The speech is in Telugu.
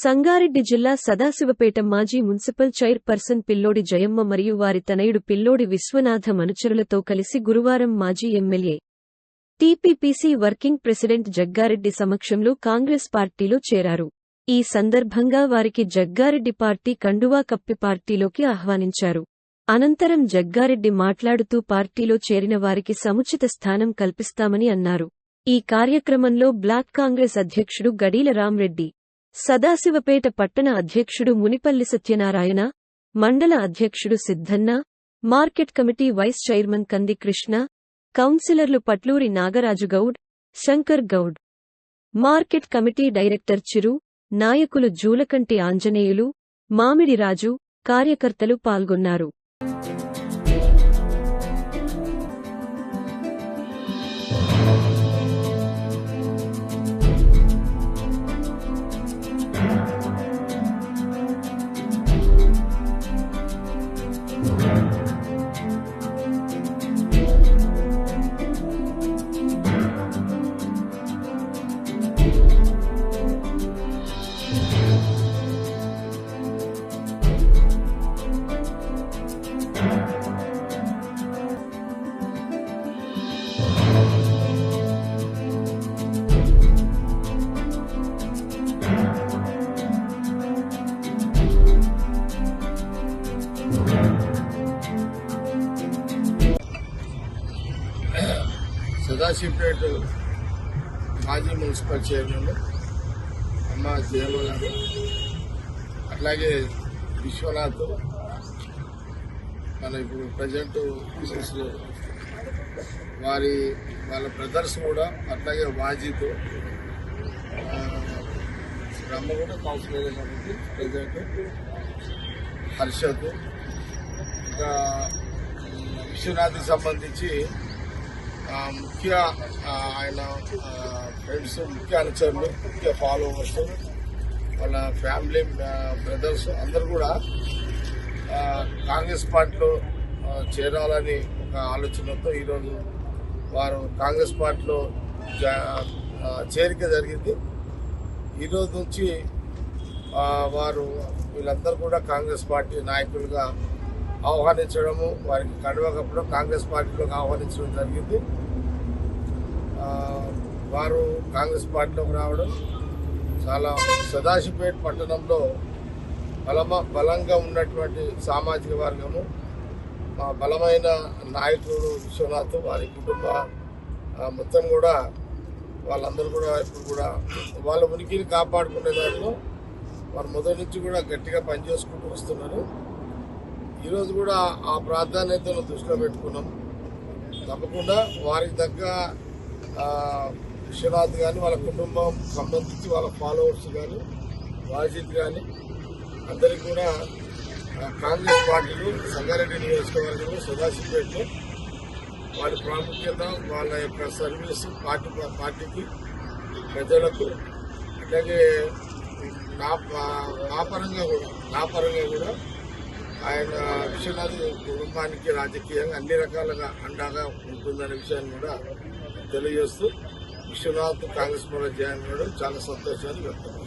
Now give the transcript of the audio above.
సంగారెడ్డి జిల్లా సదాశివపేట మాజీ మున్సిపల్ చైర్పర్సన్ పిల్లోడి జయమ్మ మరియు వారి తనయుడు పిల్లోడి విశ్వనాథం అనుచరులతో కలిసి గురువారం మాజీ ఎమ్మెల్యే టీపీపీసీ వర్కింగ్ ప్రెసిడెంట్ జగ్గారెడ్డి సమక్షంలో కాంగ్రెస్ పార్టీలో చేరారు. ఈ సందర్భంగా వారికి జగ్గారెడ్డి పార్టీ కండువా కప్పి పార్టీలోకి ఆహ్వానించారు. అనంతరం జగ్గారెడ్డి మాట్లాడుతూ పార్టీలో చేరిన వారికి సముచిత స్థానం కల్పిస్తామని అన్నారు. ఈ కార్యక్రమంలో బ్లాక్ కాంగ్రెస్ అధ్యక్షుడు గడీల రామ్రెడ్డి, సదాశివపేట పట్టణ అధ్యక్షుడు మునిపల్లి సత్యనారాయణ, మండల అధ్యక్షుడు Siddhanna, market committee vice chairman Kandi Krishna, కౌన్సిలర్లు Patluri Nagarajugoud, Shankar Goud, market committee director Chiru, నాయకులు జూలకంటి ఆంజనేయులు, మామిడి రాజు, కార్యకర్తలు పాల్గొన్నారు. సదాశివపేట మాజీ మున్సిపల్ చైర్మన్ అమ్మ జయమ్మ గారు, అట్లాగే విశ్వనాథ్, మన ఇప్పుడు ప్రజెంట్ వాళ్ళ బ్రదర్స్ కూడా, అట్లాగే వాజీతో అమ్మ కూడా కౌన్సిలర్ కాబట్టి ప్రజెంట్ హర్షద్, ఇంకా విశ్వనాథ్కి సంబంధించి ముఖ్య ఆయన ఫ్రెండ్స్, ముఖ్య అనుచరులు, ముఖ్య ఫాలోవర్స్, వాళ్ళ ఫ్యామిలీ బ్రదర్స్ అందరూ కూడా కాంగ్రెస్ పార్టీలో చేరాలని ఒక ఆలోచనతో ఈరోజు వారు కాంగ్రెస్ పార్టీలో చేరిక జరిగింది. ఈరోజు నుంచి వారు వీళ్ళందరూ కూడా కాంగ్రెస్ పార్టీ నాయకులుగా ఆహ్వానించడము, వారికి కండువా కప్పడం, కాంగ్రెస్ పార్టీలోకి ఆహ్వానించడం జరిగింది. వారు కాంగ్రెస్ పార్టీలోకి రావడం చాలా సదాశివపేట పట్టణంలో బలంగా ఉన్నటువంటి సామాజిక వర్గము, బలమైన నాయకుడు విశ్వనాథ్, వారి కుటుంబ మొత్తం కూడా వాళ్ళందరూ కూడా ఇప్పుడు కూడా వాళ్ళ ఉనికిని కాపాడుకునే దాంట్లో వారు మొదటి నుంచి కూడా గట్టిగా పనిచేసుకుంటూ వస్తున్నారు. ఈరోజు కూడా ఆ ప్రాధాన్యతను దృష్టిలో పెట్టుకున్నాం. తప్పకుండా వారికి తగ్గ విశ్వనాథ్ కానీ, వాళ్ళ కుటుంబం సంబంధించి వాళ్ళ ఫాలోవర్స్ కానీ, వాజిద్ కానీ అందరికీ కూడా కాంగ్రెస్ పార్టీలు సంగారెడ్డి నియోజకవర్గంలో సదాశివపేటలో వారి ప్రాముఖ్యత, వాళ్ళ యొక్క సర్వీస్ పార్టీకి, ప్రజలకు, అలాగే నా పరంగా కూడా ఆయన విశ్వనాథ్ కుటుంబానికి రాజకీయంగా అన్ని రకాలుగా అండగా ఉంటుందనే విషయాన్ని కూడా తెలియజేస్తూ విశ్వనాథ్ కాంగ్రెస్ పార్టీ జాయిన్ అవ్వడం చాలా సంతోషాన్ని వ్యక్తం